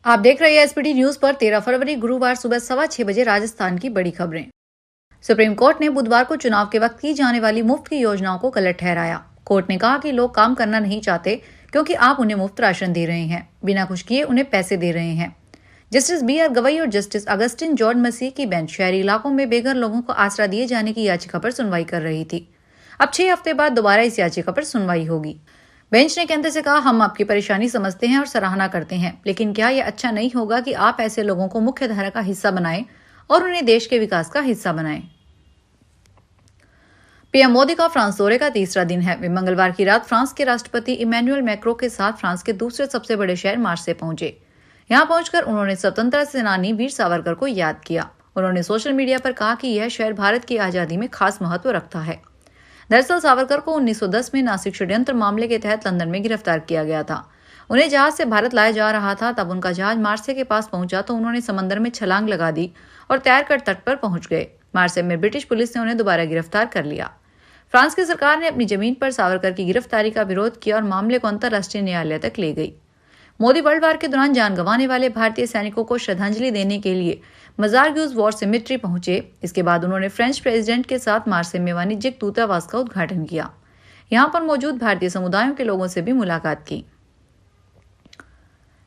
आप देख रहे हैं एसपीटी न्यूज पर 13 फरवरी गुरुवार सुबह 6:15 बजे राजस्थान की बड़ी खबरें। सुप्रीम कोर्ट ने बुधवार को चुनाव के वक्त की जाने वाली मुफ्त की योजनाओं को गलत ठहराया। कोर्ट ने कहा कि लोग काम करना नहीं चाहते क्योंकि आप उन्हें मुफ्त राशन दे रहे हैं, बिना कुछ किए उन्हें पैसे दे रहे हैं। जस्टिस बी आर गवई और जस्टिस अगस्टिन जॉर्ज मसीह की बेंच शहरी इलाकों में बेघर लोगों को आसरा दिए जाने की याचिका पर सुनवाई कर रही थी। अब 6 हफ्ते बाद दोबारा इस याचिका पर सुनवाई होगी। बेंच ने केंद्र से कहा, हम आपकी परेशानी समझते हैं और सराहना करते हैं, लेकिन क्या यह अच्छा नहीं होगा कि आप ऐसे लोगों को मुख्य धारा का हिस्सा बनाएं और उन्हें देश के विकास का हिस्सा बनाएं। पीएम मोदी का फ्रांस दौरे का तीसरा दिन है। वे मंगलवार की रात फ्रांस के राष्ट्रपति इमैनुअल मैक्रों के साथ फ्रांस के दूसरे सबसे बड़े शहर मार्से पहुंचे। यहां पहुंचकर उन्होंने स्वतंत्रता सेनानी वीर सावरकर को याद किया। उन्होंने सोशल मीडिया पर कहा कि यह शहर भारत की आजादी में खास महत्व रखता है। दरअसल सावरकर को 1910 में नासिक षड्यंत्र मामले के तहत लंदन में गिरफ्तार किया गया था। उन्हें जहाज से भारत लाया जा रहा था। तब उनका जहाज मार्से के पास पहुंचा तो उन्होंने समंदर में छलांग लगा दी और तैरकर तट पर पहुंच गए। मार्से में ब्रिटिश पुलिस ने उन्हें दोबारा गिरफ्तार कर लिया। फ्रांस की सरकार ने अपनी जमीन पर सावरकर की गिरफ्तारी का विरोध किया और मामले को अंतर्राष्ट्रीय न्यायालय तक ले गई। मोदी वर्ल्ड वार के दौरान जान गंवाने वाले भारतीय सैनिकों को श्रद्धांजलि देने के लिए मजार ग्यूज वॉर सिमेट्री पहुंचे। इसके बाद उन्होंने फ्रेंच प्रेसिडेंट के साथ मार्से में वाणिज्यिक दूतावास का उद्घाटन किया। यहां पर मौजूद भारतीय समुदायों के लोगों से भी मुलाकात की।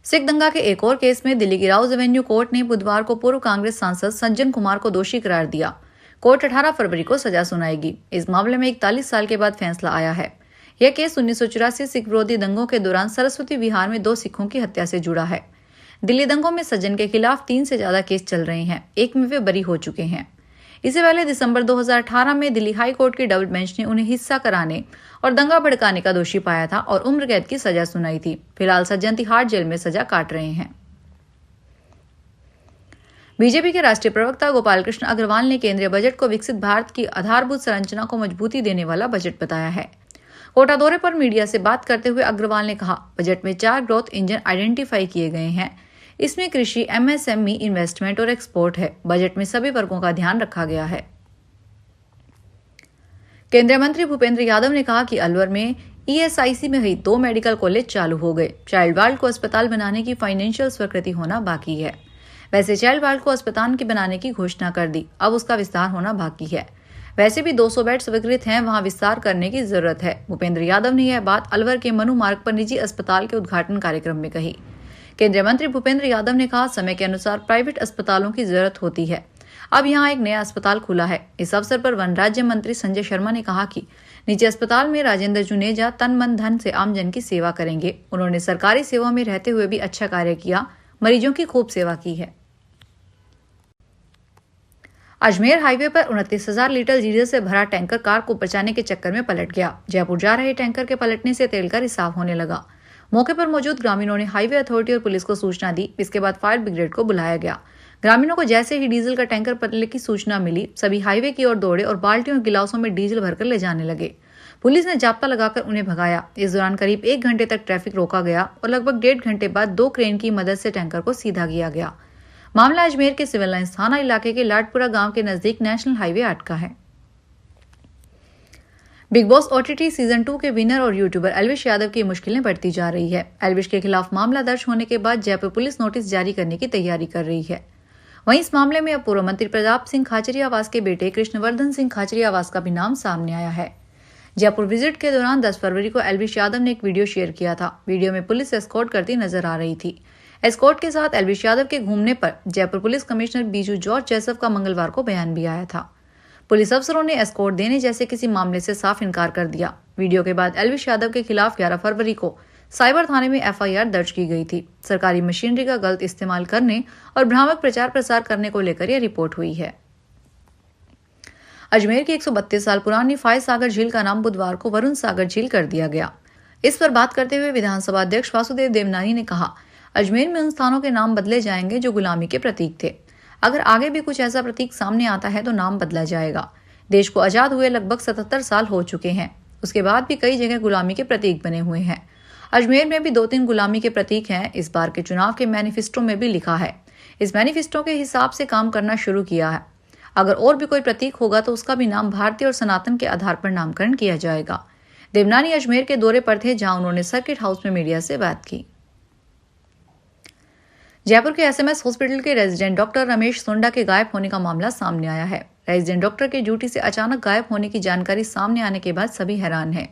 सिख दंगा के एक और केस में दिल्ली की राउज एवेन्यू कोर्ट ने बुधवार को पूर्व कांग्रेस सांसद सज्जन कुमार को दोषी करार दिया। कोर्ट 18 फरवरी को सजा सुनाएगी। इस मामले में 41 साल के बाद फैसला आया है। यह केस 1984 सिख विरोधी दंगों के दौरान सरस्वती विहार में 2 सिखों की हत्या से जुड़ा है। दिल्ली दंगों में सज्जन के खिलाफ 3 से ज्यादा केस चल रहे हैं। एक में वे बरी हो चुके हैं। इससे पहले दिसंबर 2018 में दिल्ली हाई कोर्ट की डबल बेंच ने उन्हें हिंसा कराने और दंगा भड़काने का दोषी पाया था और उम्र कैद की सजा सुनाई थी। फिलहाल सज्जन तिहाड़ जेल में सजा काट रहे हैं। बीजेपी के राष्ट्रीय प्रवक्ता गोपाल कृष्ण अग्रवाल ने केंद्रीय बजट को विकसित भारत की आधारभूत संरचना को मजबूती देने वाला बजट बताया है। कोटा दौरे पर मीडिया से बात करते हुए अग्रवाल ने कहा, बजट में 4 ग्रोथ इंजन आइडेंटिफाई किए गए हैं। इसमें कृषि, एमएसएमई, इन्वेस्टमेंट और एक्सपोर्ट है। बजट में सभी वर्गों का ध्यान रखा गया है। केंद्रीय मंत्री भूपेंद्र यादव ने कहा कि अलवर में ईएसआईसी में ही 2 मेडिकल कॉलेज चालू हो गए। चाइल्ड वार्ड को अस्पताल बनाने की फाइनेंशियल स्वीकृति होना बाकी है। वैसे चाइल्ड वार्ड को अस्पताल के बनाने की घोषणा कर दी, अब उसका विस्तार होना बाकी है। वैसे भी 200 बेड स्वीकृत हैं, वहां विस्तार करने की जरूरत है। भूपेंद्र यादव ने यह बात अलवर के मनु मार्ग पर निजी अस्पताल के उद्घाटन कार्यक्रम में कही। केंद्रीय मंत्री भूपेंद्र यादव ने कहा, समय के अनुसार प्राइवेट अस्पतालों की जरूरत होती है। अब यहाँ एक नया अस्पताल खुला है। इस अवसर पर वन राज्य मंत्री संजय शर्मा ने कहा कि निजी अस्पताल में राजेंद्र जुनेजा तन मन धन से आमजन की सेवा करेंगे। उन्होंने सरकारी सेवा में रहते हुए भी अच्छा कार्य किया, मरीजों की खूब सेवा की है। अजमेर हाईवे पर 29,000 लीटर डीजल से भरा टैंकर कार को बचाने के चक्कर में पलट गया। जयपुर जा रहे टैंकर के पलटने से तेल का रिसाव होने लगा। मौके पर मौजूद ग्रामीणों ने हाईवे अथॉरिटी और पुलिस को सूचना दी। इसके बाद फायर ब्रिगेड को बुलाया गया। ग्रामीणों को जैसे ही डीजल का टैंकर पलटने की सूचना मिली, सभी हाईवे की ओर दौड़े और बाल्टियों और गिलासों में डीजल भरकर ले जाने लगे। पुलिस ने जाप्ता लगाकर उन्हें भगाया। इस दौरान करीब 1 घंटे तक ट्रैफिक रोका गया और लगभग 1.5 घंटे बाद 2 क्रेन की मदद से टैंकर को सीधा किया गया। मामला अजमेर के सिविल लाइंस थाना इलाके के लाडपुरा गांव के नजदीक नेशनल हाईवे 8 का है। बिग बॉस ओटीटी सीजन 2 के विनर और यूट्यूबर एल्विश यादव की मुश्किलें बढ़ती जा रही है। एल्विश के खिलाफ मामला दर्ज होने के बाद जयपुर पुलिस नोटिस जारी करने की तैयारी कर रही है। वहीं इस मामले में अब पूर्व मंत्री प्रताप सिंह खाचरियावास के बेटे कृष्णवर्धन सिंह खाचरियावास का भी नाम सामने आया है। जयपुर विजिट के दौरान 10 फरवरी को एल्विश यादव ने एक वीडियो शेयर किया था। वीडियो में पुलिस एस्कॉर्ट करती नजर आ रही थी। एस्कॉर्ट के साथ एल्विश यादव के घूमने पर Jaipur police commissioner Biju George Joseph का मंगलवार को बयान भी आया था। पुलिस अफसरों ने एस्कॉर्ट देने जैसे किसी मामले से साफ इनकार कर दिया। वीडियो के बाद एल्विश यादव के खिलाफ 11 फरवरी को साइबर थाने में एफआईआर दर्ज की गई थी। सरकारी मशीनरी का गलत इस्तेमाल करने और भ्रामक प्रचार प्रसार करने को लेकर यह रिपोर्ट हुई है। अजमेर की 132 साल पुरानी फाय सागर झील का नाम बुधवार को वरुण सागर झील कर दिया गया। इस पर बात करते हुए विधानसभा अध्यक्ष वासुदेव देवनानी ने कहा, अजमेर में उन स्थानों के नाम बदले जाएंगे जो गुलामी के प्रतीक थे। अगर आगे भी कुछ ऐसा प्रतीक सामने आता है तो नाम बदला जाएगा। देश को आजाद हुए लगभग 77 साल हो चुके हैं। उसके बाद भी कई जगह गुलामी के प्रतीक बने हुए हैं। अजमेर में भी 2-3 गुलामी के प्रतीक हैं। इस बार के चुनाव के मैनिफेस्टो में भी लिखा है। इस मैनिफेस्टो के हिसाब से काम करना शुरू किया है। अगर और भी कोई प्रतीक होगा तो उसका भी नाम भारतीय और सनातन के आधार पर नामकरण किया जाएगा। देवनानी अजमेर के दौरे पर थे, जहां उन्होंने सर्किट हाउस में मीडिया से बात की। जयपुर के एसएमएस हॉस्पिटल के रेजिडेंट डॉक्टर रमेश सुंडा के गायब होने का मामला सामने आया है। रेजिडेंट डॉक्टर के ड्यूटी से अचानक गायब होने की जानकारी सामने आने के बाद सभी हैरान हैं।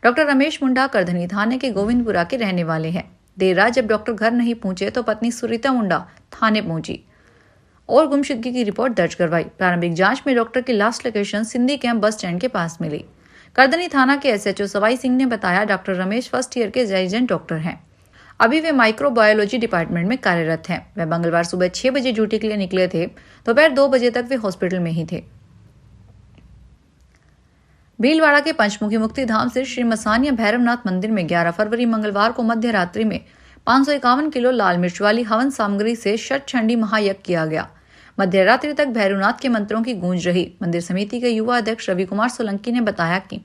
डॉक्टर रमेश मुंडा करधनी थाने के गोविंदपुरा के रहने वाले हैं। देर रात जब डॉक्टर घर नहीं पहुंचे तो पत्नी सुरीता मुंडा थाने पहुंची और गुमशुदगी की रिपोर्ट दर्ज करवाई। प्रारंभिक जांच में डॉक्टर की last location Sindhi camp bus stand के पास मिली। करधनी थाना के एसएचओ सवाई सिंह ने बताया, डॉक्टर रमेश फर्स्ट ईयर के रेजिडेंट डॉक्टर हैं। अभी वे माइक्रोबायोलॉजी डिपार्टमेंट में कार्यरत हैं। वे मंगलवार सुबह 6 बजे ड्यूटी के लिए निकले थे। दोपहर 2 बजे तक वे हॉस्पिटल में ही थे। भीलवाड़ा के पंचमुखी मुक्ति धाम से श्री मसानिया भैरवनाथ मंदिर में 11 फरवरी मंगलवार को मध्य रात्रि में 551 किलो लाल मिर्च वाली हवन सामग्री से षटचंडी महायज्ञ किया गया। मध्य रात्रि तक भैरवनाथ के मंत्रों की गूंज रही। मंदिर समिति के युवा अध्यक्ष रवि कुमार सोलंकी ने बताया कि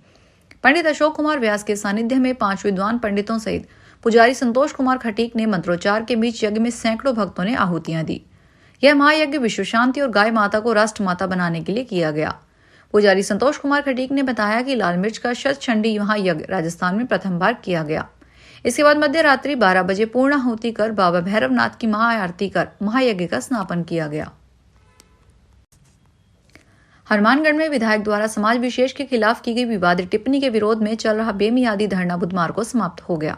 पंडित अशोक कुमार व्यास के सानिध्य में 5 विद्वान पंडितों सहित पुजारी संतोष कुमार खटीक ने मंत्रोच्चार के बीच यज्ञ में सैकड़ों भक्तों ने आहुतियां दी। यह महायज्ञ विश्व शांति और गाय माता को राष्ट्र माता बनाने के लिए किया गया। पुजारी संतोष कुमार खटीक ने बताया कि लाल मिर्च का शतचंडी महायज्ञ राजस्थान में प्रथम बार किया गया। इसके बाद मध्य रात्रि 12 बजे पूर्णाहुति कर बाबा भैरवनाथ की महाआरती कर महायज्ञ का समापन किया गया। हनुमानगढ़ में विधायक द्वारा समाज विशेष के खिलाफ की गई विवादित टिप्पणी के विरोध में चल रहा बेमियादी धरना बुधवार को समाप्त हो गया।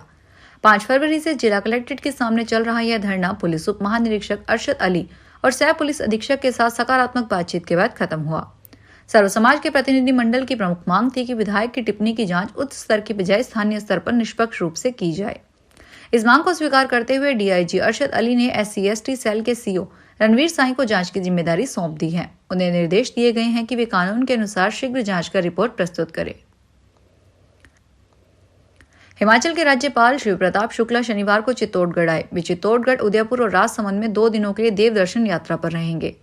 5 फरवरी से जिला कलेक्ट्रेट के सामने चल रहा यह धरना पुलिस उप महानिरीक्षक अरशद अली और सह पुलिस अधीक्षक के साथ सकारात्मक बातचीत के बाद खत्म हुआ। सर्व समाज के प्रतिनिधि मंडल की प्रमुख मांग थी कि विधायक की टिप्पणी की जांच उच्च स्तर की बजाय स्थानीय स्तर पर निष्पक्ष रूप से की जाए। इस मांग को स्वीकार करते हुए डीआईजी अरशद अली ने SC/ST सेल के सीओ रणवीर साई को जांच की जिम्मेदारी सौंप दी है। उन्हें निर्देश दिए गए हैं कि वे कानून के अनुसार शीघ्र जांच कर रिपोर्ट प्रस्तुत करें। हिमाचल के राज्यपाल शिव प्रताप शुक्ला शनिवार को चित्तौड़गढ़ आए। वे चित्तौड़गढ़, उदयपुर और राजसमंद में 2 दिनों के लिए देव दर्शन यात्रा पर रहेंगे।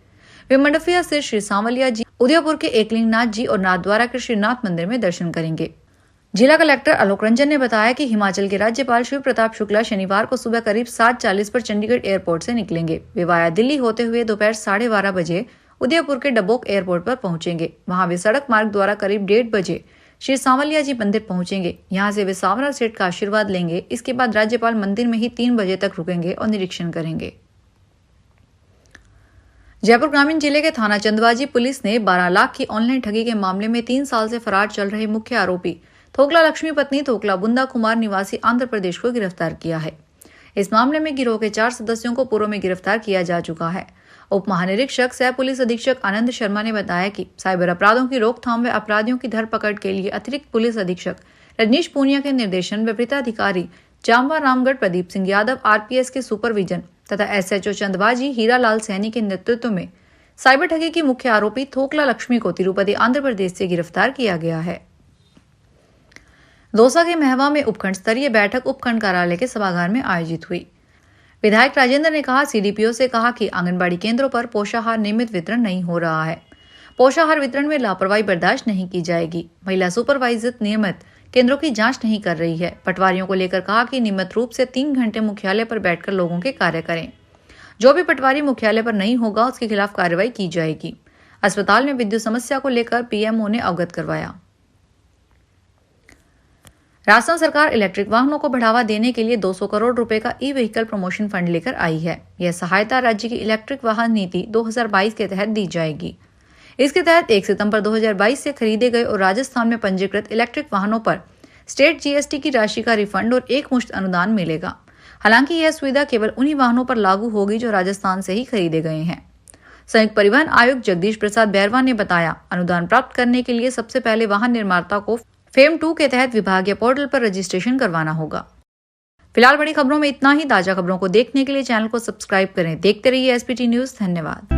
वे मंडफिया से श्री सांवलिया जी, उदयपुर के एकलिंगनाथ जी और नाथद्वारा के श्रीनाथ मंदिर में दर्शन करेंगे। जिला कलेक्टर आलोक रंजन ने बताया कि हिमाचल के राज्यपाल शिव प्रताप शुक्ला शनिवार को सुबह करीब 7:40 पर चंडीगढ़ एयरपोर्ट से निकलेंगे। वे वाया दिल्ली होते हुए दोपहर 12:30 बजे उदयपुर के डबोक एयरपोर्ट पर पहुंचेंगे। वहां वे सड़क मार्ग द्वारा करीब 1:30 बजे श्री सांवलिया जी मंदिर पहुंचेंगे। यहां से वे सावरा सेठ का आशीर्वाद लेंगे। इसके बाद राज्यपाल मंदिर में ही 3 बजे तक रुकेंगे और निरीक्षण करेंगे। जयपुर ग्रामीण जिले के थाना चंदवाजी पुलिस ने 12 लाख की ऑनलाइन ठगी के मामले में 3 साल से फरार चल रहे मुख्य आरोपी थोकला लक्ष्मी पत्नी थोकला बुंदा कुमार निवासी आंध्र प्रदेश को गिरफ्तार किया है। इस मामले में गिरोह के 4 सदस्यों को पूर्व में गिरफ्तार किया जा चुका है। उप महानिरीक्षक सह पुलिस अधीक्षक आनंद शर्मा ने बताया कि साइबर अपराधों की रोकथाम व अपराधियों की धरपकड़ के लिए अतिरिक्त पुलिस अधीक्षक रजनीश पूनिया के निर्देशन व वृत्ताधिकारी जामवा रामगढ़ प्रदीप सिंह यादव RPS के सुपरविजन तथा SHO चंदवाजी हीरा लाल सैनी के नेतृत्व में साइबर ठगी की मुख्य आरोपी थोकला लक्ष्मी को तिरुपति आंध्र प्रदेश से गिरफ्तार किया गया है। दौसा के महवा में उपखंड स्तरीय बैठक उपखंड कार्यालय के सभागार में आयोजित हुई। विधायक राजेंद्र ने कहा, CDPO से कहा कि आंगनबाड़ी केंद्रों पर पोषाहार नियमित वितरण नहीं हो रहा है। पोषाहार वितरण में लापरवाही बर्दाश्त नहीं की जाएगी। महिला सुपरवाइजर नियमित केंद्रों की जांच नहीं कर रही है। पटवारियों को लेकर कहा कि नियमित रूप से 3 घंटे मुख्यालय पर बैठकर लोगों के कार्य करें। जो भी पटवारी मुख्यालय पर नहीं होगा उसके खिलाफ कार्रवाई की जाएगी। अस्पताल में विद्युत समस्या को लेकर PMO ने अवगत करवाया। राजस्थान सरकार इलेक्ट्रिक वाहनों को बढ़ावा देने के लिए 200 करोड़ रुपए का ई-व्हीकल प्रमोशन फंड लेकर आई है। यह सहायता राज्य की इलेक्ट्रिक वाहन नीति 2022 के तहत दी जाएगी। इसके तहत 1 सितंबर 2022 से खरीदे गए और राजस्थान में पंजीकृत इलेक्ट्रिक वाहनों पर स्टेट GST की राशि का रिफंड और एकमुश्त अनुदान मिलेगा। हालांकि यह सुविधा केवल उन्हीं वाहनों पर लागू होगी जो राजस्थान से ही खरीदे गए हैं। संयुक्त परिवहन आयुक्त जगदीश प्रसाद बैरवा ने बताया, अनुदान प्राप्त करने के लिए सबसे पहले वाहन निर्माता को FAME 2 के तहत विभागीय पोर्टल पर रजिस्ट्रेशन करवाना होगा। फिलहाल बड़ी खबरों में इतना ही। ताजा खबरों को देखने के लिए चैनल को सब्सक्राइब करें। देखते रहिए SPT न्यूज। धन्यवाद।